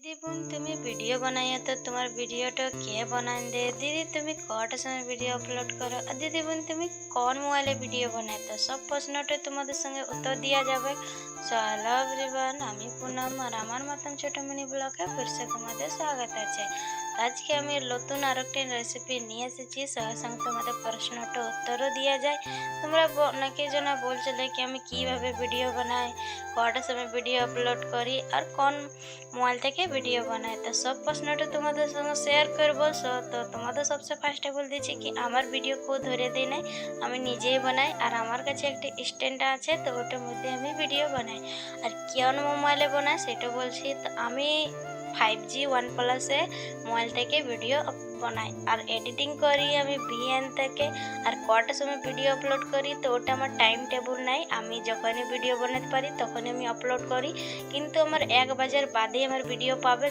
दीदी बोन तुम्हें वीडियो बनाई है तो तुम्हार वीडियोটা কে বানান দে दीदी তুমি কটার সময় ভিডিও আপলোড করো আর দিদি বোন তুমি কোন মোবাইলে ভিডিও বানাই তো সব প্রশ্নটা তোমাদের সঙ্গে উত্তর দেওয়া যাবে। সো হ্যালো এভরিওয়ান, আমি পুনম আর আমার মতন ছোট মিনি ব্লগে ফিরসে তোমাদের স্বাগত আছে। আজকে আমি নতুন আরেকটি রেসিপি নিয়ে এসেছি, সঙ্গে সঙ্গে তোমাদের প্রশ্নটা উত্তরও দেওয়া যায়। তোমরা অনেকে জন বলছিলে কি আমি কিভাবে ভিডিও বানাই, কটার সময় ভিডিও আপলোড করি আর কোন মোবাইল থেকে ভিডিও বানাই, তো সব প্রশ্নটা তোমাদের সঙ্গে শেয়ার করবো। সো তো তোমাদের সবসে ফার্স্টে বলে দিচ্ছি কি আমার ভিডিও কেউ ধরে দিই নাই, আমি নিজেই বানাই আর আমার কাছে একটি স্ট্যান্ড আছে, তো ওটার মধ্যে আমি ভিডিও বানাই। আর কোন মোবাইলে বানাই সেটা বলছি, তো আমি 5G OnePlus মোবাইল থেকে ভিডিও বানাই আর এডিটিং করি আমি VN থেকে। আর কটার সময় ভিডিও আপলোড করি তো ওটা আমার টাইম টেবিল নাই, আমি যখনই ভিডিও বানাতে পারি তখনই আমি আপলোড করি, কিন্তু আমার 1 বাজার বাদে আমার ভিডিও পাবে।